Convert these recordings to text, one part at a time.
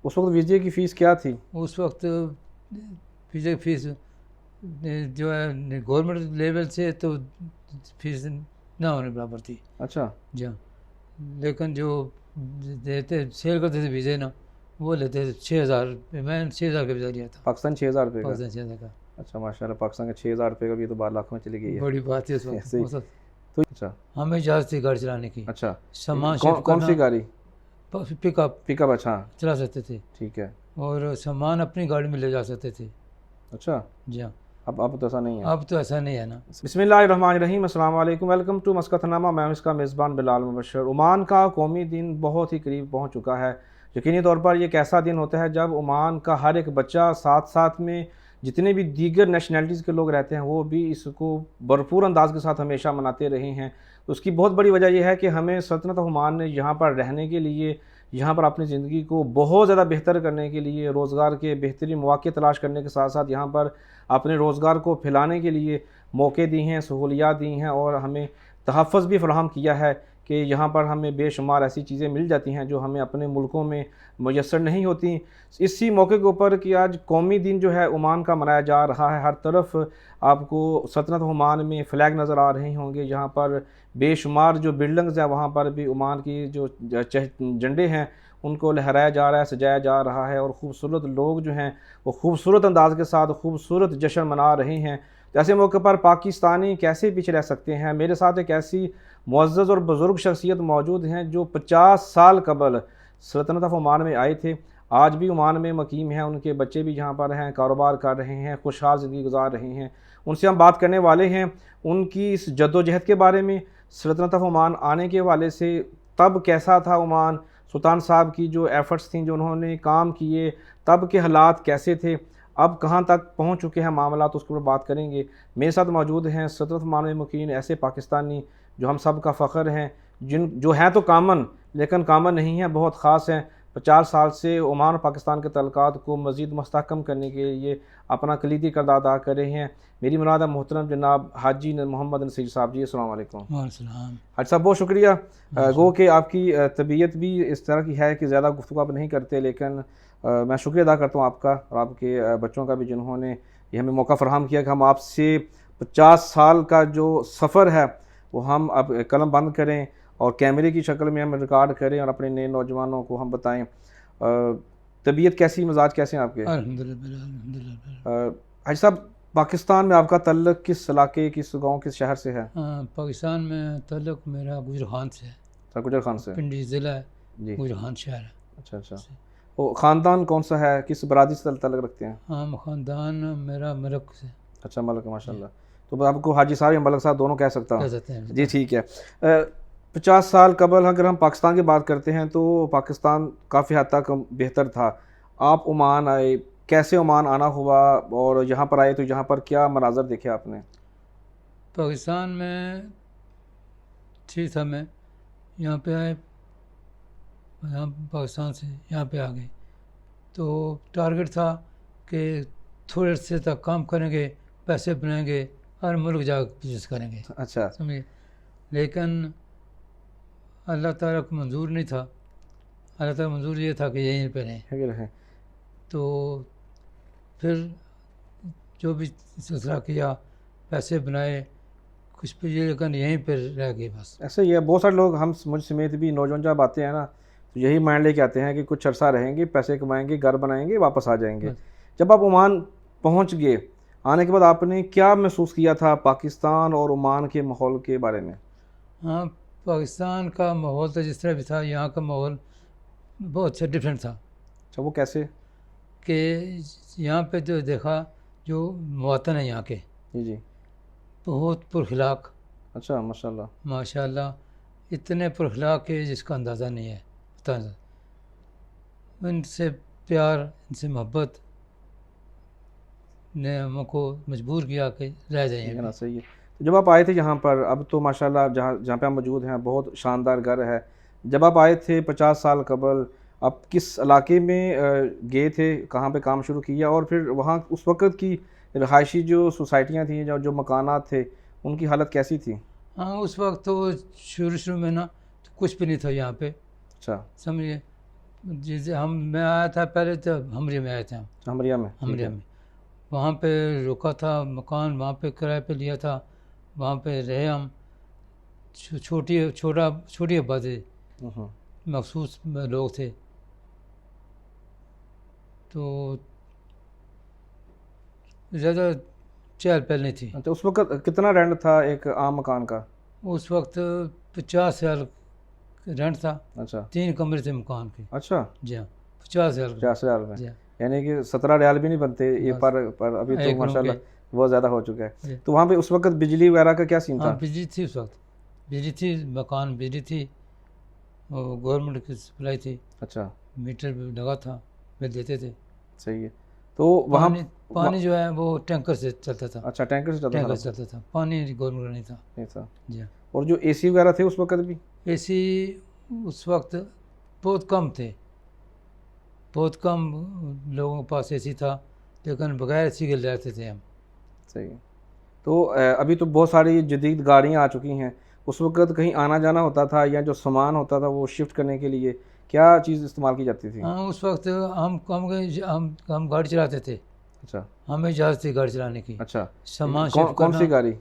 उस वक्त वीजे की फ़ीस क्या थी? उस वक्त वीज़ा की फ़ीस जो है गवर्नमेंट लेवल से तो फीस ना होने बराबर थी। अच्छा। जी हाँ, लेकिन जो देते सेल करते थे वीज़े ना, वो लेते थे 6,000 रुपये। मैं 6,000 का वीज़ा लिया था, पाकिस्तान 6,000 रुपये का? पाकिस्तान 6,000 का। अच्छा माशाल्लाह, पाकिस्तान का 6,000 रुपये का भी तो 12 लाख में चली गई है। बड़ी बात है उस वक्त। ऐसे ही। उस वक्त तो अच्छा। हमें इजाज़त थी गाड़ी चलाने की, अच्छा। सामान कौन शिफ्ट कौन करना, सी गाड़ी? पिकअप पिकअप, अच्छा। चला सकते थे ठीक है। और सामान अपनी गाड़ी में ले जा सकते थे। अच्छा। जी हाँ, अब तो ऐसा नहीं है। अब तो ऐसा नहीं है ना। बिस्मिल्लाहिर्रहमानिर्रहीम, अस्सलाम वालेकुम, वेलकम टू मस्कतनामा। मैं हूं इसका मेज़बान बिलाल मुबशर। ओमान का कौमी दिन बहुत ही करीब पहुंच चुका है। यकीनी तौर पर यह एक ऐसा दिन होता है जब ओमान का हर एक बच्चा, साथ साथ में जितने भी दीगर नेशनैलिटीज़ के लोग रहते हैं, वो भी इसको भरपूर अंदाज के साथ हमेशा मनाते रहे हैं। तो उसकी बहुत बड़ी वजह यह है कि हमें सल्तनत ओमान ने यहाँ पर रहने के लिए, यहाँ पर अपनी ज़िंदगी को बहुत ज़्यादा बेहतर करने के लिए, रोज़गार के बेहतरीन मौके तलाश करने के साथ साथ यहाँ पर अपने रोज़गार को फैलाने के लिए मौके दी हैं, सहूलियात दी हैं और हमें तहफ़्फ़ुज़ भी फ़राहम किया है कि यहाँ पर हमें बेशुमार ऐसी चीज़ें मिल जाती हैं जो हमें अपने मुल्कों में मुयस्सर नहीं होती। इसी मौके के ऊपर कि आज कौमी दिन जो है ओमान का मनाया जा रहा है, हर तरफ आपको सल्तनत ओमान में फ़्लैग नज़र आ रहे होंगे। यहाँ पर बेशुमार जो बिल्डिंग्स हैं, वहाँ पर भी ओमान की जो झंडे हैं, उनको लहराया जा रहा है, सजाया जा रहा है और ख़ूबसूरत लोग जो हैं, वो खूबसूरत अंदाज के साथ खूबसूरत जश्न मना रहे हैं। तो ऐसे मौके पर पाकिस्तानी कैसे पीछे रह सकते हैं? मेरे साथ एक ऐसी मुअज़्ज़ज़ और बुज़ुर्ग शख्सियत मौजूद हैं जो 50 साल कबल सल्तनत ऑफ ओमान में आए थे। आज भी ओमान में मुकीम हैं, उनके बच्चे भी यहाँ पर हैं, कारोबार कर रहे हैं, खुशहाल ज़िंदगी गुजार रहे हैं। उनसे हम बात करने वाले हैं उनकी इस जद्दोजहद के बारे में, सल्तनत ऑफ ओमान आने के हवाले से, तब कैसा था ओमान, सुल्तान साहब की जो एफ़र्ट्स थी, जो उन्होंने काम किए, तब के हालात कैसे थे, अब कहाँ तक पहुँच चुके हैं मामला, तो उसके ऊपर बात करेंगे। मेरे साथ मौजूद हैं सल्तनत ओमान में मुकीम ऐसे पाकिस्तानी जो हम सब का फ़ख्र हैं, जिन जो हैं तो कामन, लेकिन कामन नहीं हैं, बहुत ख़ास हैं। 50 साल से ओमान और पाकिस्तान के तल्लुकात को मज़ीद मुस्तहकम करने के लिए अपना कलीदी किरदार अदा कर रहे हैं। मेरी मुराद है मोहतरम जनाब हाजी मोहम्मद नसीर साहब जी। अस्सलाम वालेकुम। वालेकुम। हाजी साहब बहुत शुक्रिया। गो कि आपकी तबीयत भी इस तरह की है कि ज़्यादा गुफ्तगू आप नहीं करते, लेकिन मैं शुक्रिया अदा करता हूँ आपका और आपके बच्चों का भी, जिन्होंने ये हमें मौका फ़राहम किया कि हम आपसे 50 साल का जो सफ़र है वो हम अब कलम बंद करें और कैमरे की शक्ल में हम रिकॉर्ड करें और अपने नए नौजवानों को हम बताएं। तबीयत कैसी, मिजाज कैसे हैं आपके? अल्हम्दुलिल्लाह, अल्हम्दुलिल्लाह। हाजी साहब, पाकिस्तान में आपका तल्लुक़ किस इलाके, किस गाँव, किस शहर से है? पाकिस्तान में तल्लुक़ मेरा गुजर खान से है। गुजर खान से? पिंडी ज़िला है, जी। गुजर खान शहर है। अच्छा अच्छा। वो ख़ानदान कौन सा है, किस बरादरी से तल्लुक़ रखते हैं? हाँ, ख़ानदान मेरा मलक से। अच्छा, मलक, माशाल्लाह। तो आपको हाजी साहब या मलक साहब दोनों कह सकता हूँ? कह सकते हैं। जी ठीक है। 50 साल कबल अगर हम पाकिस्तान की बात करते हैं तो पाकिस्तान काफ़ी हद तक बेहतर था। आप ओमान आए, कैसे ओमान आना हुआ और यहाँ पर आए तो यहाँ पर क्या मनाज़र देखे आपने? पाकिस्तान में ठीक था, मैं यहाँ पे आए, यहाँ पाकिस्तान से यहाँ पे आ गए तो टारगेट था कि थोड़े अरसे तक काम करेंगे, पैसे बनाएंगे और मुल्क जा बिजनेस करेंगे। अच्छा। समझिए, लेकिन अल्लाह ताला को मंजूर नहीं था। अल्लाह ताला मंजूर ये था कि यहीं पे रहें। तो फिर जो भी सिलसिला किया, पैसे बनाए, कुछ पे ये, लेकिन यहीं पर रह गए बस। ऐसे ही है, बहुत सारे लोग, हम मुझ समेत भी, नौजवान जब आते हैं ना तो यही माइंड लेके आते हैं कि कुछ अरसा रहेंगे, पैसे कमाएंगे, घर बनाएंगे, वापस आ जाएंगे। जब आप ओमान पहुंच गए, आने के बाद आपने क्या महसूस किया था पाकिस्तान और ओमान के माहौल के बारे में? हाँ, पाकिस्तान का माहौल तो जिस तरह भी था, यहाँ का माहौल बहुत अच्छा डिफरेंट था। अच्छा, वो कैसे? कि यहाँ पे जो देखा, जो मवातन है यहाँ के, जी जी। बहुत पुरखलाक। अच्छा, माशाल्लाह। माशाल्लाह, इतने पुरखलाक के जिसका अंदाज़ा नहीं है। इनसे प्यार, इनसे मोहब्बत ने हमको मजबूर किया कि रह जाइए ना, सही है। तो जब आप आए थे यहाँ पर, अब तो माशाल्लाह जहाँ जहाँ पे आप मौजूद हैं बहुत शानदार घर है। जब आप आए थे 50 साल कबल, आप किस इलाके में गए थे, कहाँ पे काम शुरू किया और फिर वहाँ उस वक़्त की रहायशी जो सोसाइटियाँ थी, जो मकानात थे, उनकी हालत कैसी थी? हाँ, उस वक्त तो शुरू शुरू में ना तो कुछ भी नहीं था यहाँ पे। अच्छा। समझिए, जैसे मैं आया था पहले तो हमरिया में आए थे हम, हमरिया में, ठीक हमरिया है। में। वहाँ पे रुका था, मकान वहाँ पे किराए पे लिया था, वहाँ पे रहे हम। छोटी आबादी, हम्म। मखसूस लोग थे। तो ज़्यादा चहल पहल नहीं थी। अच्छा, उस वक्त कितना रेंट था एक आम मकान का? उस वक्त 50,000 रेंट था। अच्छा 3 कमरे थे मकान के। अच्छा, जी हाँ, 50,000 का। 50,000 में? जी हाँ, यानी कि 17 रियाल भी नहीं बनते ये बस पर अभी तो एक रूम माशाल्लाह के। बहुत ज़्यादा हो चुका है। जी। तो वहाँ पे उस वक्त बिजली वगैरह का क्या सीन हाँ, था? बिजली थी उस वक्त, बिजली थी, मकान बिजली थी, और गवर्नमेंट की सप्लाई थी, अच्छा, मीटर भी लगा था, बिल देते थे। सही है। तो वहाँ पानी पानी जो है वो टैंकर से चलता था। अच्छा, टैंकर से चलता टैंकर सारा से चलता था, पानी गवर्नमेंट का नहीं था। नहीं था। जी हाँ। और जो एसी वगैरह थे उस वक्त भी? एसी उस वक्त बहुत कम थे, बहुत कम लोगों के पास एसी था, लेकिन बगैर एसी के रहते थे हम। सही है। तो अभी तो बहुत सारी जदीद गाड़ियाँ आ चुकी हैं। उस वक्त कहीं आना जाना होता था या जो सामान होता था वो शिफ्ट करने के लिए क्या चीज़ इस्तेमाल की जाती थी? हाँ, उस वक्त हम गाड़ी चलाते थे, अच्छा हमें इजाज़त थी गाड़ी चलाने की। अच्छा। सामान कौन शिफ्ट कौन सी करना, गाड़ी?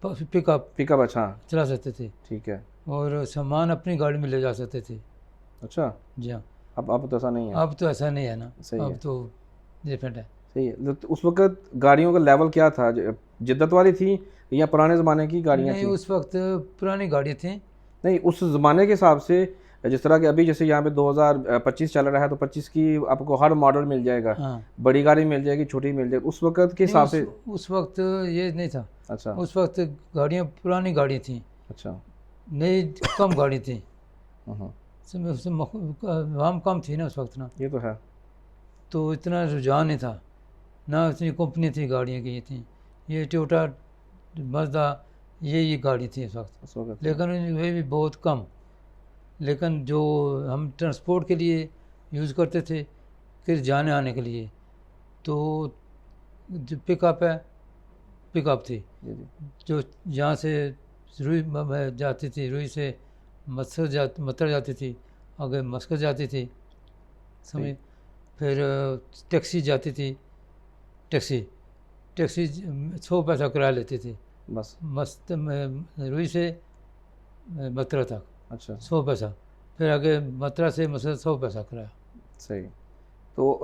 पिकअप पिकअप, अच्छा चला सकते थे, ठीक है। और सामान अपनी गाड़ी में ले जा सकते थे। अच्छा, जी हाँ। अब तो ऐसा नहीं है। अब तो ऐसा नहीं है ना, सही अब है, तो डिफरेंट है। सही है। तो उस वक्त गाड़ियों का लेवल क्या था? जिद्दत वाली थी या पुराने ज़माने की गाड़ियाँ नहीं, थी? उस वक्त पुरानी गाड़ी थी। नहीं, उस ज़माने के हिसाब से जिस तरह के अभी जैसे यहाँ पे 2025 चल रहा है तो 25 की आपको हर मॉडल मिल जाएगा। हाँ, बड़ी गाड़ी मिल जाएगी, छोटी मिल जाएगी, उस वक्त के नहीं, हिसाब से। उस वक्त ये नहीं था। अच्छा उस वक्त गाड़ियाँ पुरानी गाड़ी थी, अच्छा। नई कम गाड़ी थी। हम्म, आवाम कम थी ना उस वक्त ना, ये तो है। तो इतना रुझान नहीं था ना, इतनी कंपनी थी गाड़ियाँ की थी। ये टोयोटा, मज़दा, ये गाड़ी थी उस वक्त, उस वक्त लेकिन वे भी बहुत कम। लेकिन जो हम ट्रांसपोर्ट के लिए यूज़ करते थे, फिर जाने आने के लिए, तो जो पिकअप है, पिकअप थी, जी जी। जो यहाँ से जाती थी, रुई से मत्तर जाती थी, आगे मस्कत जाती थी, समझ। फिर टैक्सी जाती थी, टैक्सी टैक्सी 100 पैसा किराया लेती थी, बस। रुई से मथुरा तक अच्छा 100 पैसा, फिर आगे मथुरा से मसद 100 पैसा किराया। सही। तो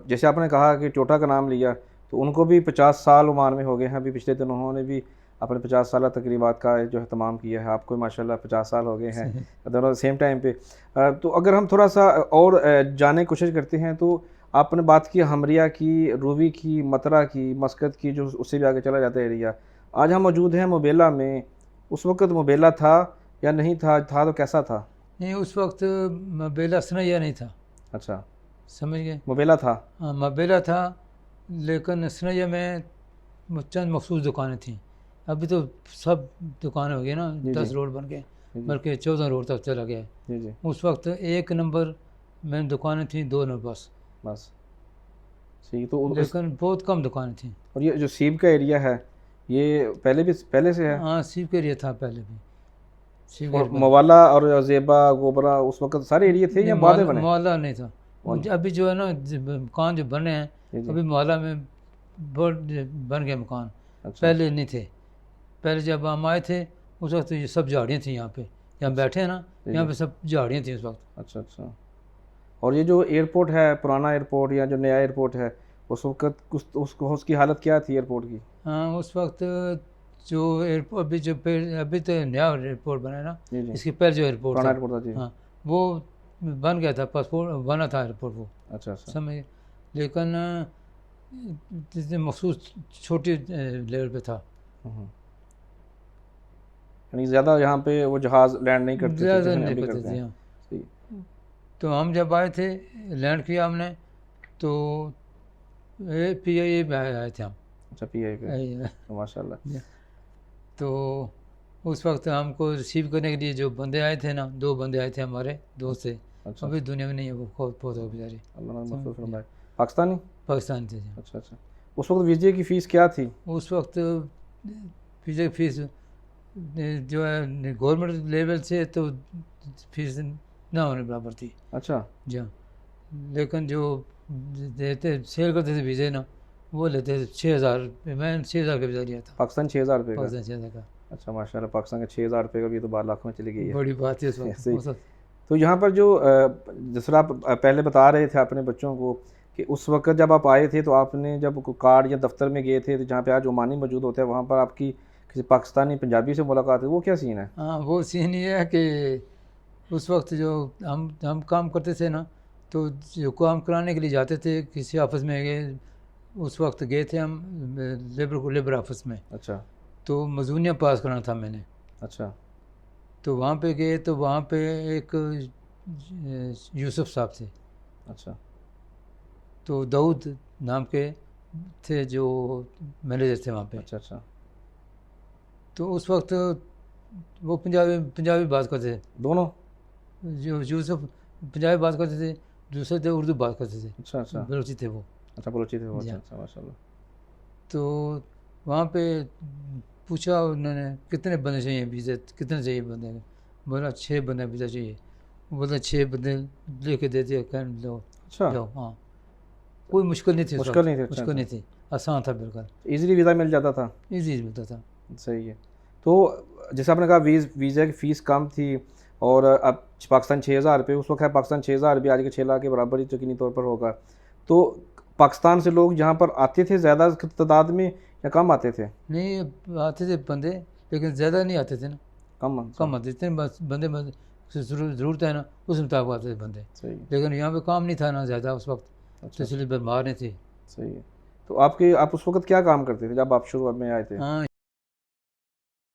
जैसे आपने कहा कि टोयोटा का नाम लिया तो उनको भी 50 साल उम्र में हो गए हैं। अभी पिछले दिन उन्होंने भी अपने 50 साल तकरीबात का जो है तमाम किया है। आपको माशाल्लाह 50 साल हो गए हैं, दोनों सेम टाइम पे। तो अगर हम थोड़ा सा और जानने की कोशिश करते हैं तो आपने बात की हमरिया की, रूवी की, मथुरा की, मस्कत की, जो उससे भी आगे चला जाता है एरिया। आज हम मौजूद हैं मुबेला में। उस वक्त मुबेला था या नहीं था तो कैसा था? नहीं, उस वक्त मबेला सनैया नहीं था, अच्छा, समझ गए। मुबेला था। हाँ, मबेला था, लेकिन सनैया में चंद मखसूस दुकानें थीं। अभी तो सब दुकानें हो गई ना, जी 10 जी रोड बन गए, जी बल्कि 14 रोड तक चला गया है। जी जी। उस वक्त 1 नंबर में दुकानें थीं, 2 नंबर बस, बस सही। तो लेकिन बहुत कम दुकानें थीं। और ये जो सीब का एरिया है ये पहले से है? हाँ, सीप के एरिया था पहले भी, सीप के और एरिया पहले। मवाला और जेबा गोबरा उस वक्त सारे एरिया थे नहीं, या बाद में बने? मोहल्ला नहीं था। मोहल्ला। अभी जो है ना, मकान जो बने हैं, जी जी। अभी मोहल्ला में बहुत बन गए मकान, अच्छा पहले नहीं थे। पहले जब हम आए थे उस वक्त ये सब झाड़ियाँ थी यहाँ पे, यहाँ बैठे हैं ना, जी यहाँ जी। पे सब झाड़ियाँ थी उस वक्त। अच्छा अच्छा। और ये जो एयरपोर्ट है, पुराना एयरपोर्ट या जो नया एयरपोर्ट है, उस वक्त उसकी हालत क्या थी एयरपोर्ट की? हाँ, उस वक्त जो एयरपोर्ट, अभी तो नया एयरपोर्ट बना है ना, जी जी। इसके पहले जो एयरपोर्ट पुराना था, एयरपोर्ट था जी। हाँ, वो बन गया था, पासपोर्ट बना था एयरपोर्ट वो, अच्छा अच्छा। समझ। लेकिन जैसे मखसूस छोटी लेवल पे था, हम्म। यानी ज़्यादा यहाँ पे वो जहाज़ लैंड नहीं करते थे ज़्यादा जैसे नहीं अभी करते करते थे। हैं। हाँ, सही। तो हम जब आए थे, लैंड किया हमने, तो PIA में आए थे हम। अच्छा PI पे। ए, तो माशाल्लाह। तो उस वक्त हमको रिसीव करने के लिए जो बंदे आए थे ना, 2 बंदे आए थे हमारे दोस्त थे, अच्छा अभी दुनिया में नहीं है, वो बहुत हो बेचारे, अल्लाह ने समझ मग़फ़िरत गए। फरमाए। पाकिस्तानी? पाकिस्तान थे जी। अच्छा अच्छा। उस वक्त वीज़े की फ़ीस क्या थी? उस वक्त वीज़ा की फीस जो है गवर्नमेंट लेवल से तो फीस ना होने बराबर थी। अच्छा जी हाँ, लेकिन जो देते सेल करते थे वीज़े ना, वो लेते थे 6,000। मैं 6,000 का वीज़ा लिया था, पाकिस्तान 6,000 रुपये का? पाकिस्तान 6,000 का। अच्छा माशाल्लाह, पाकिस्तान का 6,000 रुपये का भी तो 12 लाख में चली गई है। बड़ी बात है उस वक्त। ऐसे ही। उस वक्त तो यहाँ पर जो जिस तरह आप पहले बता रहे थे अपने बच्चों को कि उस वक्त जब आप आए थे तो आपने जब कोई कार्ड या दफ्तर में गए थे तो जहाँ पे आज ओमानी मौजूद होते हैं वहाँ पर आपकी किसी पाकिस्तानी पंजाबी से मुलाकात हुई, वो क्या सीन है? हाँ, वो सीन ये है कि उस वक्त जो हम काम करते थे ना, तो जो काम कराने के लिए जाते थे किसी ऑफिस में गए, उस वक्त गए थे हम लेबर ऑफिस में, अच्छा तो मजूनिया पास कराना था मैंने। अच्छा तो वहाँ पे गए तो वहाँ पे एक यूसुफ साहब थे, अच्छा तो दाऊद नाम के थे जो मैनेजर थे वहाँ पे। अच्छा अच्छा। तो उस वक्त वो पंजाबी पंजाबी बात करते थे, दोनों? जो यूसुफ पंजाबी बात करते थे, दूसरे थे उर्दू बात करते थे, अच्छा अच्छा बलोची थे वो। अच्छा, बलोची थे वो। जी अच्छा हाँ। अच्छा माशाल्लाह। तो वहाँ पे पूछा उन्होंने कितने बंदे चाहिए वीज़ा, कितने चाहिए बंदे? बोला 6 बंदे वीज़ा चाहिए। बोला 6 बंदे लेके दे दिया, कह लो अच्छा, जाओ। हाँ, कोई मुश्किल नहीं थी उस मुश्किल वक्त, नहीं थी। अच्छा मुश्किल नहीं अच्छा, थी, आसान था बिल्कुल, ईजिली वीज़ा मिल जाता था। ईजी मिलता था। सही है। तो जैसे आपने कहा वीज़ा की फ़ीस कम थी और अब पाकिस्तान 6,000 रुपये उस वक्त है, पाकिस्तान 6,000 रुपये आज के 6 लाख के बराबर ही यकीनी तौर पर होगा। तो पाकिस्तान से लोग यहाँ पर आते थे ज़्यादा तादाद में या कम आते थे? नहीं, आते थे बंदे, लेकिन ज़्यादा नहीं आते थे ना, कम। कम आते थे। बस बंदे ज़रूरत है ना, उस मुताबिक आते थे बंदे। सही है। लेकिन यहाँ पे काम नहीं था ना ज़्यादा उस वक्त, तो अच्छा इसलिए बीमार नहीं थी। सही है। तो आप उस वक्त क्या काम करते थे जब आप शुरू में आए थे? हाँ,